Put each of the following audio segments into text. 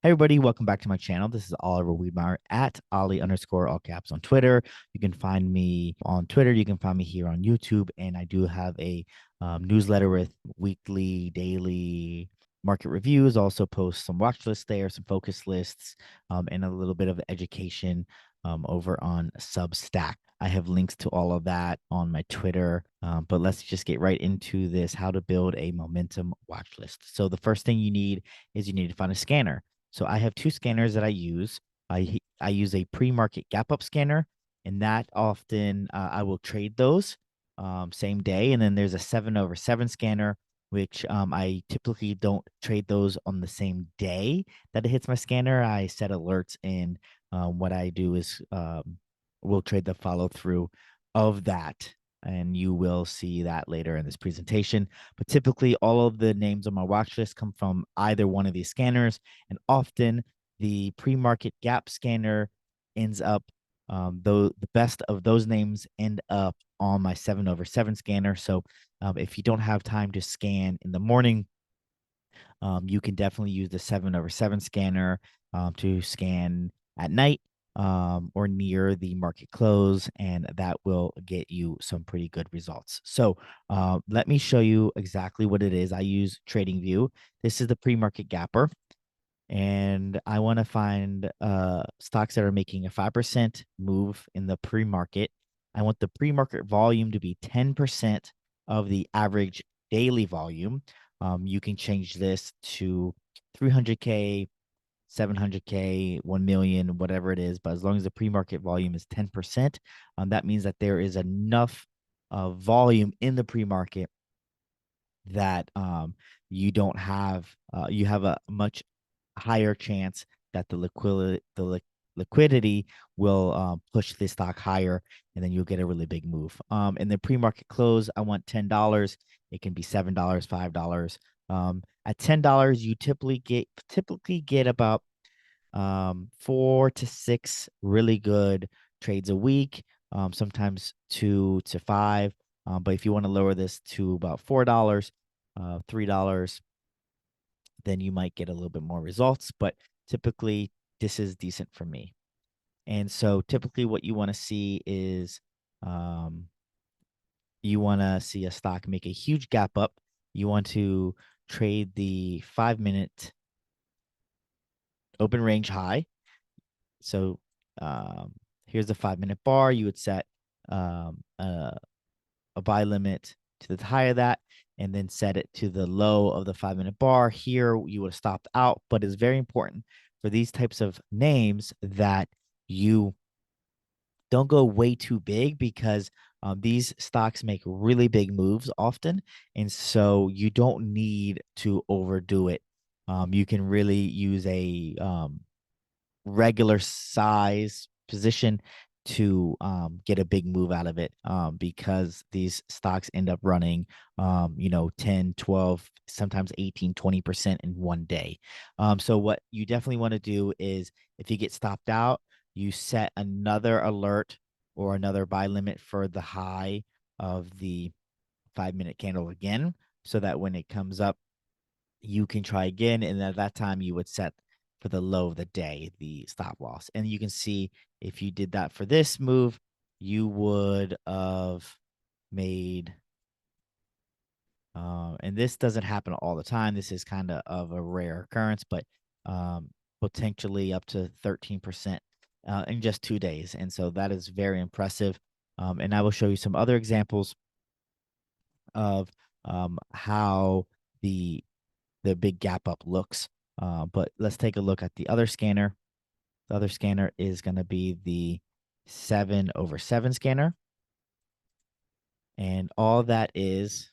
Hey everybody, welcome back to my channel. This is Oliver Wiedmaier at Ollie underscore all caps on Twitter. You can find me on Twitter. You can find me here on YouTube. And I do have a newsletter with weekly, daily market reviews. Also post some watch lists there, some focus lists, and a little bit of education over on Substack. I have links to all of that on my Twitter. But let's just get right into this, how to build a momentum watch list. So the first thing you need is you need to find a scanner. So I have two scanners that I use. I use a pre-market gap up scanner, and that often I will trade those same day. And then there's a 7/7 scanner, which I typically don't trade those on the same day that it hits my scanner. I set alerts, and what I do is we'll trade the follow through of that. And you will see that later in this presentation. But typically, all of the names on my watch list come from either one of these scanners. And often the pre-market gap scanner ends up, though the best of those names end up on my 7/7 scanner. So if you don't have time to scan in the morning, you can definitely use the 7/7 scanner to scan at night or near the market close, and that will get you some pretty good results. So let me show you exactly what it is. I use TradingView. This is the pre-market gapper, and I want to find stocks that are making a 5% move in the pre-market. I want the pre-market volume to be 10% of the average daily volume. You can change this to 300K, 700K, 1 million, whatever it is. But as long as the pre-market volume is 10%, that means that there is enough volume in the pre-market that you have a much higher chance that liquidity will push the stock higher, and then you'll get a really big move. In the pre-market close, I want $10. It can be $7, $5. At $10, you typically get about 4 to 6 really good trades a week, sometimes 2 to 5. But if you want to lower this to about $4, $3, then you might get a little bit more results. But typically, this is decent for me. And so typically what you want to see is you want to see a stock make a huge gap up. You want to trade the 5-minute open range high. So here's the 5-minute bar. You would set a buy limit to the high of that, and then set it to the low of the 5-minute bar. Here you would have stopped out, but it's very important for these types of names that you don't go way too big, because these stocks make really big moves often, and so you don't need to overdo it. You can really use a regular size position to get a big move out of it, because these stocks end up running 10, 12, sometimes 18, 20% in one day. So what you definitely want to do is, if you get stopped out, you set another alert or another buy limit for the high of the 5-minute candle again, so that when it comes up, you can try again. And at that time, you would set for the low of the day, the stop loss. And you can see, if you did that for this move, you would have made, and this doesn't happen all the time. This is kind of a rare occurrence, but potentially up to 13% in just 2 days. And so that is very impressive. And I will show you some other examples of how the big gap up looks. But let's take a look at the other scanner. The other scanner is going to be the 7/7 scanner. And all that is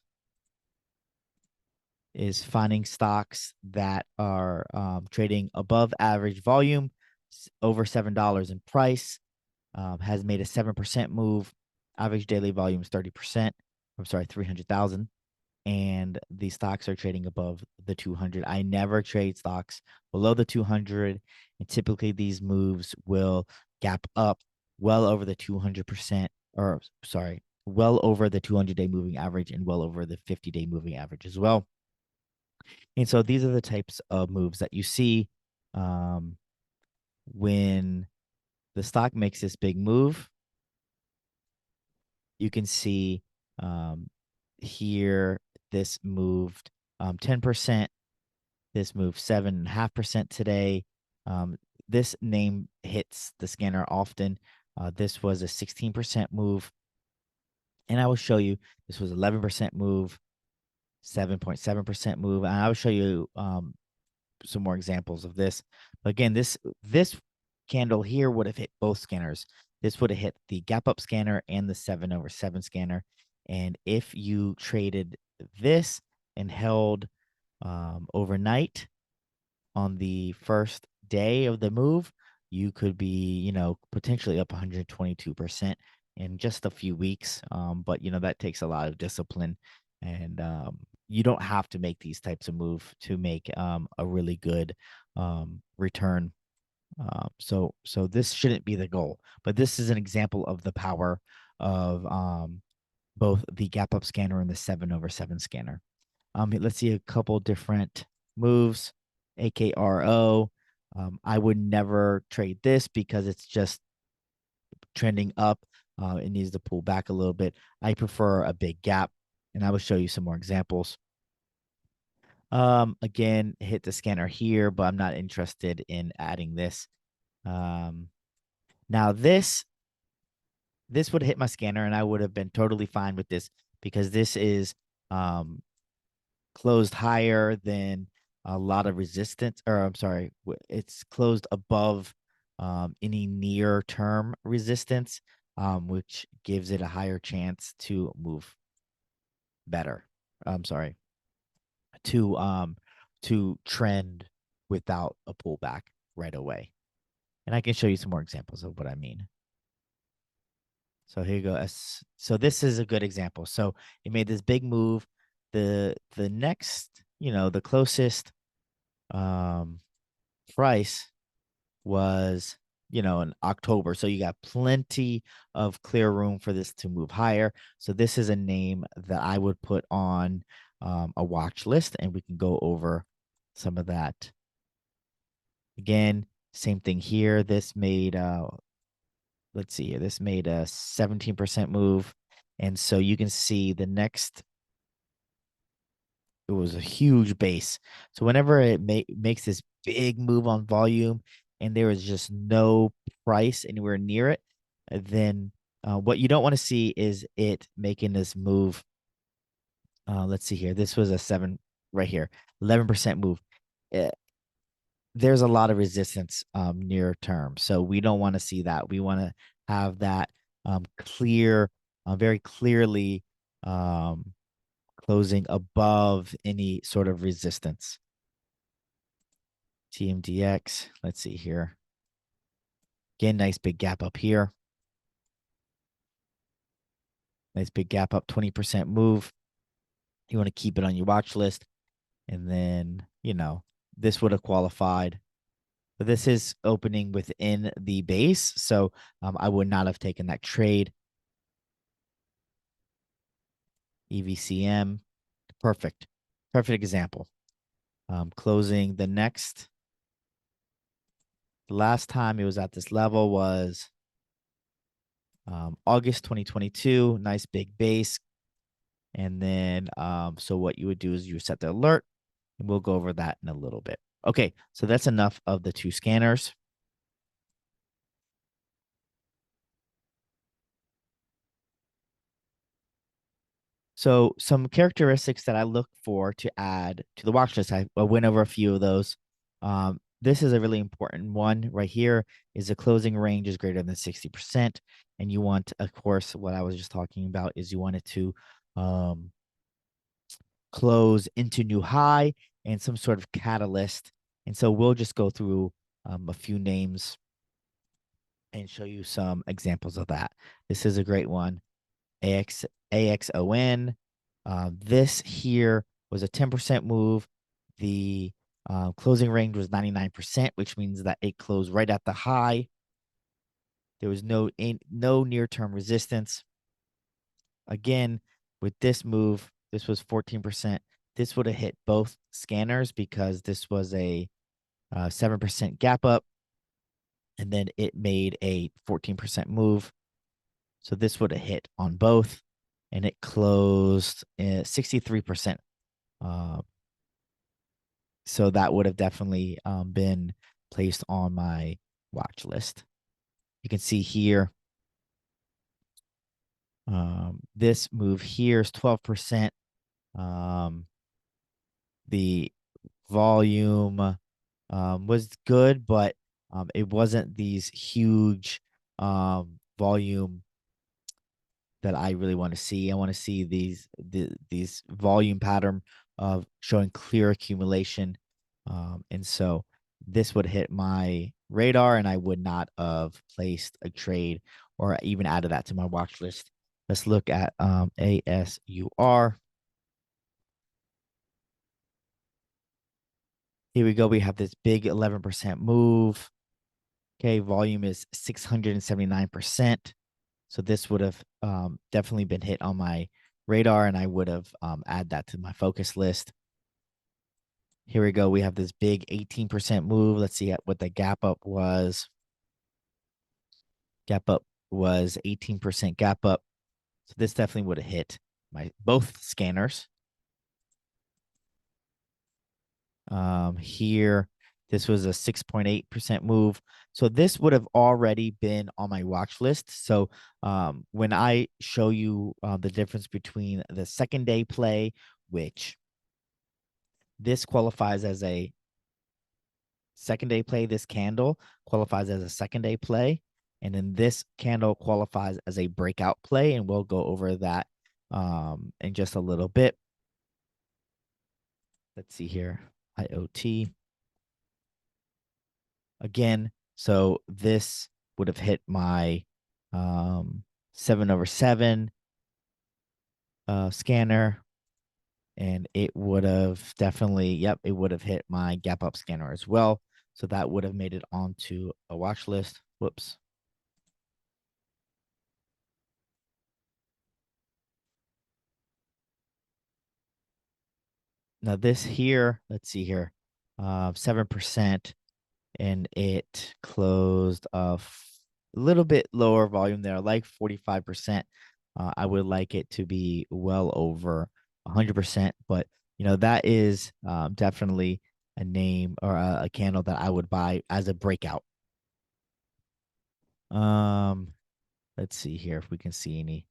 finding stocks that are trading above average volume, over $7 in price, has made a 7% move. Average daily volume is 30%. I'm sorry, 300,000. And the stocks are trading above the 200. I never trade stocks below the 200, and typically these moves will gap up well over the 200%, or sorry, well over the 200-day moving average, and well over the 50-day moving average as well. And so these are the types of moves that you see um, when the stock makes this big move, you can see here this moved 10%. This moved 7.5% today. Um, this name hits the scanner often. This was a 16% move. And I will show you this was 11% move, 7.7% move. And I will show you some more examples of this. But again, this candle here would have hit both scanners. This would have hit the gap up scanner and the 7/7 scanner. And if you traded this and held overnight on the first day of the move, you could be, potentially up 122% in just a few weeks. But that takes a lot of discipline, and you don't have to make these types of move to make a really good return. So this shouldn't be the goal, but this is an example of the power of both the gap up scanner and the 7/7 scanner. Let's see a couple different moves. AKRO. I would never trade this because it's just trending up. It needs to pull back a little bit. I prefer a big gap, and I will show you some more examples. Again, hit the scanner here, but I'm not interested in adding this. Now this would hit my scanner, and I would have been totally fine with this because this is closed higher than a lot of resistance, or I'm sorry, it's closed above any near term resistance, which gives it a higher chance to move better. I'm sorry, to trend without a pullback right away. And I can show you some more examples of what I mean. So here you go. So this is a good example. So it made this big move. The next, the closest price was, in October. So you got plenty of clear room for this to move higher. So this is a name that I would put on a watch list, and we can go over some of that. Again, same thing here. This made let's see here. This made a 17% move. And so you can see the next, it was a huge base. So whenever it makes this big move on volume and there is just no price anywhere near it, then what you don't want to see is it making this move. Let's see here. This was a 7 right here, 11% move. Uh, there's a lot of resistance near term. So we don't want to see that. We want to have that clear, very clearly closing above any sort of resistance. TMDX, let's see here. Again, nice big gap up here. Nice big gap up, 20% move. You want to keep it on your watch list. And then, this would have qualified. But this is opening within the base. So I would not have taken that trade. EVCM, perfect. Perfect example. Closing the next. The last time it was at this level was August 2022. Nice big base. And then, so what you would do is you set the alert, and we'll go over that in a little bit. Okay, so that's enough of the two scanners. So some characteristics that I look for to add to the watch list, I went over a few of those. This is a really important one right here is the closing range is greater than 60%. And you want, of course, what I was just talking about is you want it to close into new high and some sort of catalyst. And so we'll just go through a few names and show you some examples of that. This is a great one. AXON. This here was a 10% move. The closing range was 99%, which means that it closed right at the high. There was no near-term resistance. Again, with this move, this was 14%. This would have hit both scanners because this was a 7% gap up, and then it made a 14% move. So this would have hit on both, and it closed 63%. So that would have definitely been placed on my watch list. You can see here, this move here is 12%. The volume was good, but it wasn't these huge volume that I really want to see. I want to see these volume pattern of showing clear accumulation, and so this would hit my radar, and I would not have placed a trade or even added that to my watch list. Let's look at ASUR. Here we go. We have this big 11% move. Okay, volume is 679%. So this would have definitely been hit on my radar, and I would have add that to my focus list. Here we go. We have this big 18% move. Let's see what the gap up was. Gap up was 18% gap up. So this definitely would have hit my both scanners. Here, this was a 6.8% move. So this would have already been on my watch list. So when I show you the difference between the second day play, which this qualifies as a second day play, this candle qualifies as a second day play. And then this candle qualifies as a breakout play. And we'll go over that in just a little bit. Let's see here. IoT. Again, so this would have hit my 7/7 scanner, and it would have definitely, yep, it would have hit my gap up scanner as well. So that would have made it onto a watch list. Whoops. Now this here, let's see here, 7%, and it closed a little bit lower volume there, like 45%. I would like it to be well over 100%, but that is definitely a name or a candle that I would buy as a breakout. Um, let's see here if we can see any.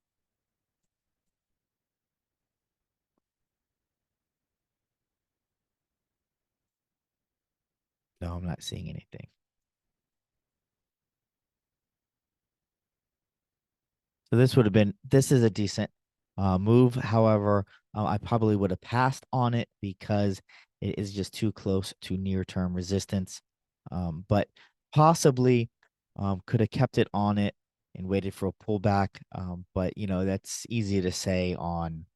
No, I'm not seeing anything. So this is a decent move. However, I probably would have passed on it because it is just too close to near term resistance. But possibly could have kept it on it and waited for a pullback. But that's easy to say on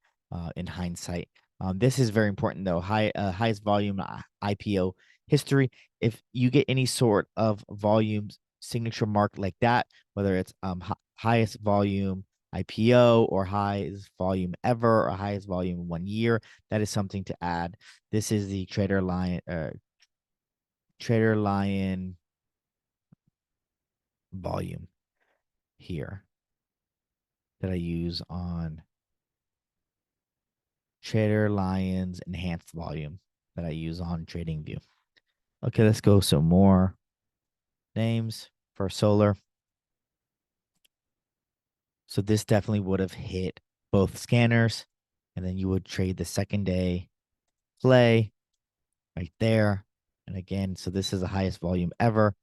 in hindsight. This is very important though. Highest volume IPO history. If you get any sort of volume signature mark like that, whether it's highest volume IPO or highest volume ever or highest volume in 1 year, that is something to add. This is the Trader Lion volume here that I use on Trader Lion's enhanced volume that I use on TradingView. Okay, let's go some more names for solar. So this definitely would have hit both scanners, and then you would trade the second day play right there. And again, so this is the highest volume ever.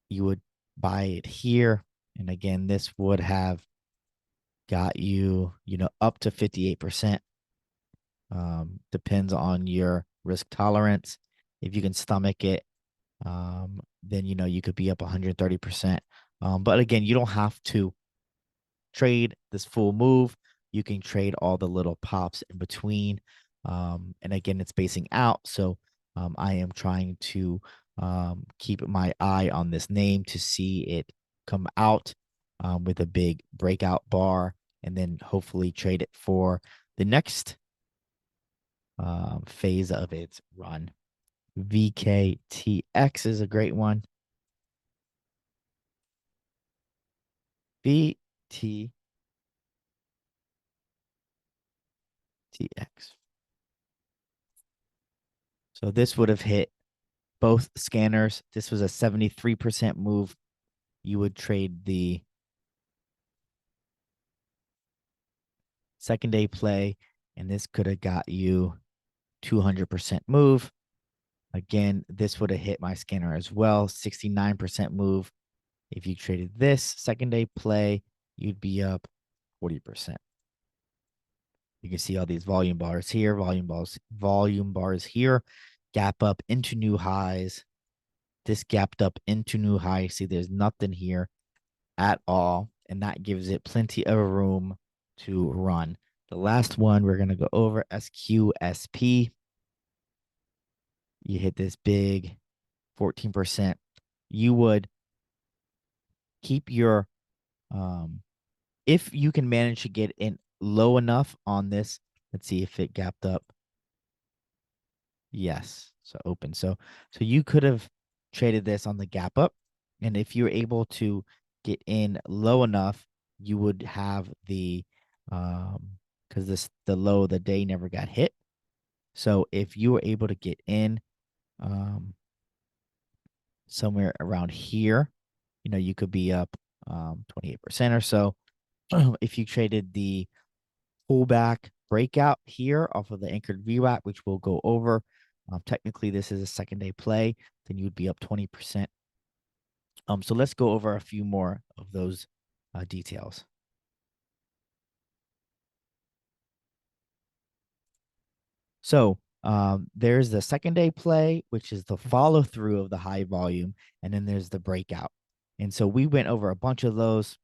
You would buy it here. And again, this would have got you, up to 58%. Depends on your risk tolerance. If you can stomach it, then, you could be up 130%. But again, you don't have to trade this full move. You can trade all the little pops in between. And again, it's spacing out. So I am trying to keep my eye on this name to see it come out with a big breakout bar, and then hopefully trade it for the next phase of its run. VKTX is a great one. VTTX. So this would have hit both scanners. This was a 73% move. You would trade the second day play, and this could have got you 200% move. Again, this would have hit my scanner as well, 69% move. If you traded this second day play, you'd be up 40%. You can see all these volume bars here, volume bars here, gap up into new highs. This gapped up into new highs. See, there's nothing here at all, and that gives it plenty of room to run. The last one we're going to go over, SQSP. You hit this big 14%. You would keep your if you can manage to get in low enough on this. Let's see if it gapped up. Yes, so open. So you could have traded this on the gap up, and if you're able to get in low enough, you would have the because the low of the day never got hit. So if you were able to get in somewhere around here, you could be up 28% or so. If you traded the pullback breakout here off of the anchored VWAP, which we'll go over. Technically, this is a second day play, then you'd be up 20%. So let's go over a few more of those details. So there's the second day play, which is the follow through of the high volume, and then there's the breakout. And so we went over a bunch of those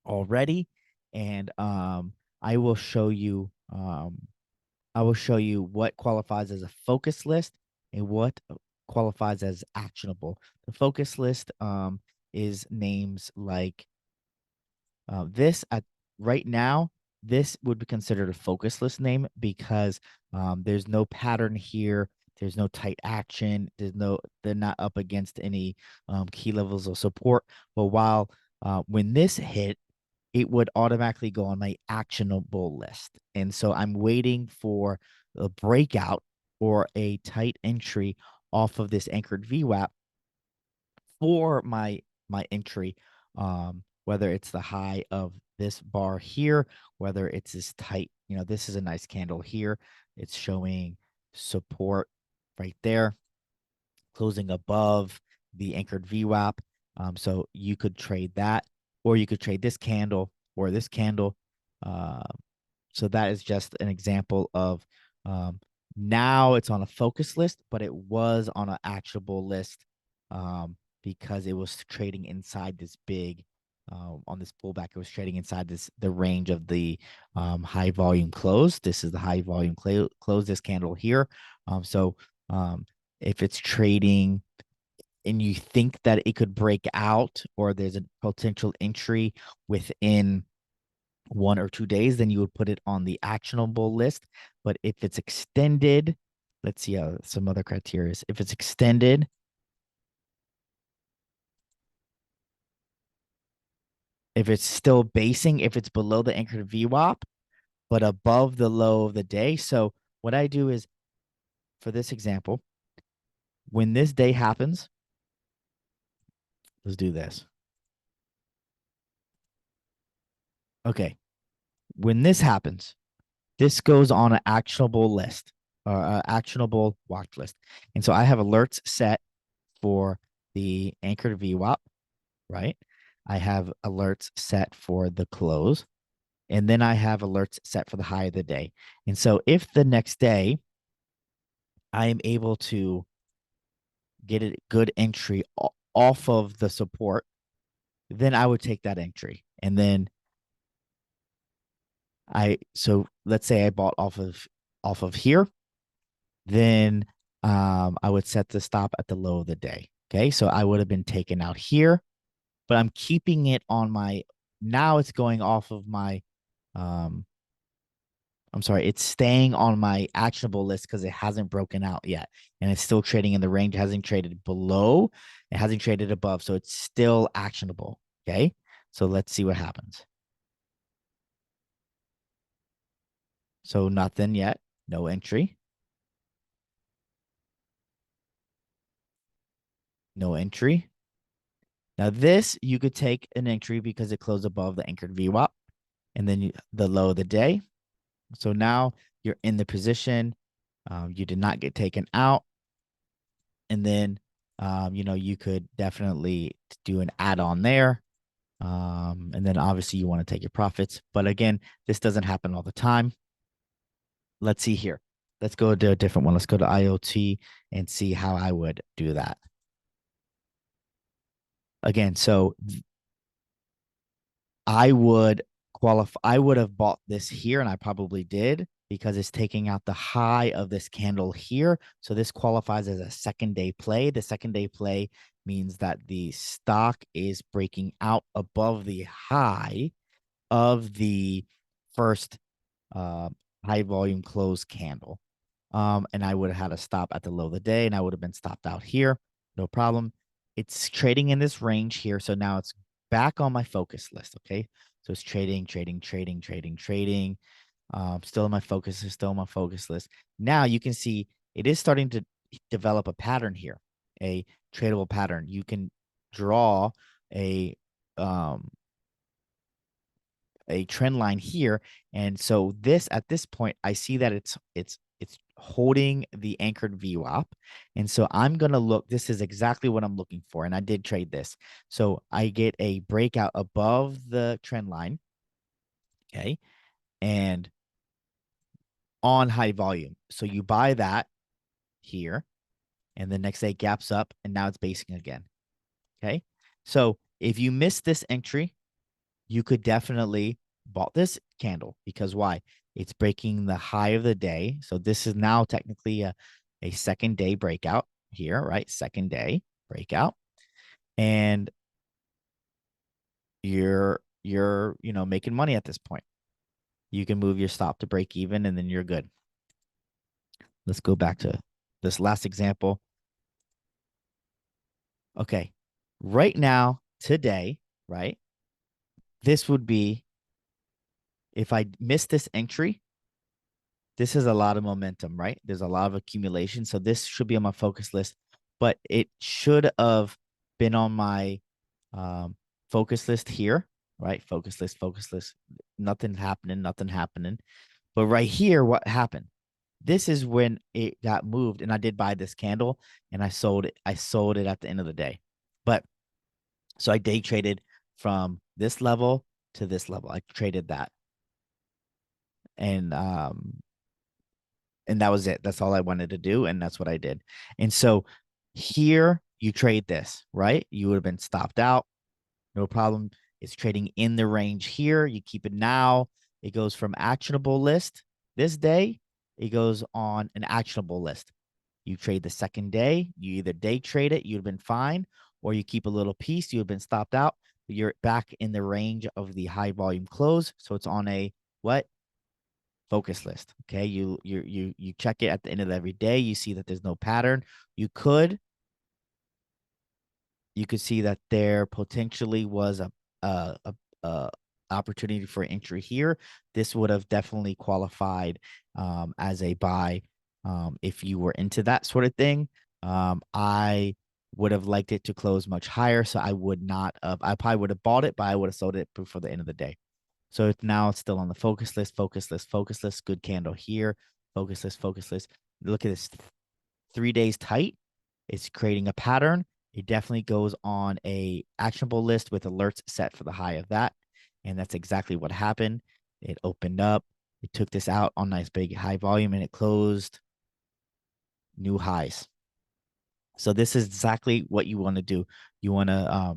already, and I will show you what qualifies as a focus list and what qualifies as actionable. The focus list is names like this at right now. This would be considered a focus list name because there's no pattern here. There's no tight action. They're not up against any key levels of support. But while when this hit, it would automatically go on my actionable list. And so I'm waiting for a breakout or a tight entry off of this anchored VWAP for my entry, whether it's the high of this bar here, whether it's this tight, this is a nice candle here. It's showing support right there, closing above the anchored VWAP. So you could trade that, or you could trade this candle or this candle. So that is just an example of now it's on a focus list, but it was on an actionable list because it was trading inside this big on this pullback. It was trading inside the range of the high volume close. This is the high volume close. This candle here. So if it's trading and you think that it could break out or there's a potential entry within 1 or 2 days, then you would put it on the actionable list. But if it's extended, let's see some other criteria. If it's extended, if it's still basing, if it's below the anchored VWAP, but above the low of the day. So what I do is, for this example, when this day happens, let's do this. Okay. When this happens, this goes on an actionable list or actionable watch list. And so I have alerts set for the anchored VWAP, right? I have alerts set for the close, and then I have alerts set for the high of the day. And so if the next day I am able to get a good entry off of the support, then I would take that entry. And then so let's say I bought off of here, then I would set the stop at the low of the day. Okay, so I would have been taken out here, but I'm keeping it on my, now it's going off of my I'm sorry, it's staying on my actionable list because it hasn't broken out yet. And it's still trading in the range, it hasn't traded below, it hasn't traded above. So it's still actionable. Okay. So let's see what happens. So nothing yet, no entry, no entry. Now, this you could take an entry because it closed above the anchored VWAP and then the low of the day. So now you're in the position. You did not get taken out. And then, you could definitely do an add on there. And then obviously you want to take your profits. But again, this doesn't happen all the time. Let's see here. Let's go to a different one. Let's go to IoT and see how I would do that. Again, so I would qualify. I would have bought this here, and I probably did because it's taking out the high of this candle here. So this qualifies as a second day play. The second day play means that the stock is breaking out above the high of the first uh, high volume close candle. And I would have had a stop at the low of the day, and I would have been stopped out here. No problem. It's trading in this range here. So now it's back on my focus list. Okay. So it's trading, trading, trading, trading, trading. Still in my focus list, still in my focus list. Now you can see it is starting to develop a pattern here, a tradable pattern. You can draw a um, a trend line here. And so this at this point, I see that it's holding the anchored VWAP. And so I'm going to look, this is exactly what I'm looking for. And I did trade this. So I get a breakout above the trend line. Okay. And on high volume. So you buy that here and the next day gaps up and now it's basing again. Okay. So if you miss this entry, you could definitely bought this candle because why? It's breaking the high of the day. So this is now technically a second day breakout here, right? Second day breakout. And you're making money at this point. You can move your stop to break even and then you're good. Let's go back to this last example. Okay. Right now, today, right? This would be if I miss this entry, this is a lot of momentum, right? There's a lot of accumulation. So this should be on my focus list, but it should have been on my focus list here, right? Focus list, focus list. Nothing happening, nothing happening. But right here, what happened? This is when it got moved, and I did buy this candle and I sold it. I sold it at the end of the day. But so I day traded from this level to this level. I traded that. And and that was it. That's all I wanted to do, and that's what I did. And so here you trade this, right? You would have been stopped out, no problem. It's trading in the range here. You keep it now. It goes from actionable list this day. It goes on an actionable list. You trade the second day. You either day trade it, you'd have been fine, or you keep a little piece. You have been stopped out. You're back in the range of the high volume close. So it's on a what? Focus list. Okay. You check it at the end of every day. You see that there's no pattern. You could see that there potentially was a opportunity for entry here. This would have definitely qualified as a buy if you were into that sort of thing. I would have liked it to close much higher, so I would not have. I probably would have bought it, but I would have sold it before the end of the day. So now it's still on the focus list, focus list, focus list. Good candle here, focus list, focus list. Look at this, 3 days tight. It's creating a pattern. It definitely goes on a actionable list with alerts set for the high of that. And that's exactly what happened. It opened up. It took this out on nice big high volume and it closed new highs. So this is exactly what you want to do. You want to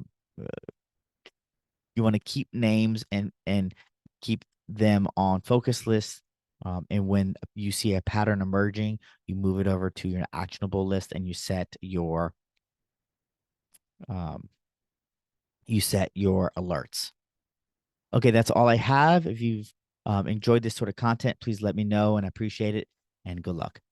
keep names and keep them on focus lists. And when you see a pattern emerging, you move it over to your actionable list and um, you set your alerts. Okay, that's all I have. If you've enjoyed this sort of content, please let me know and I appreciate it. And good luck.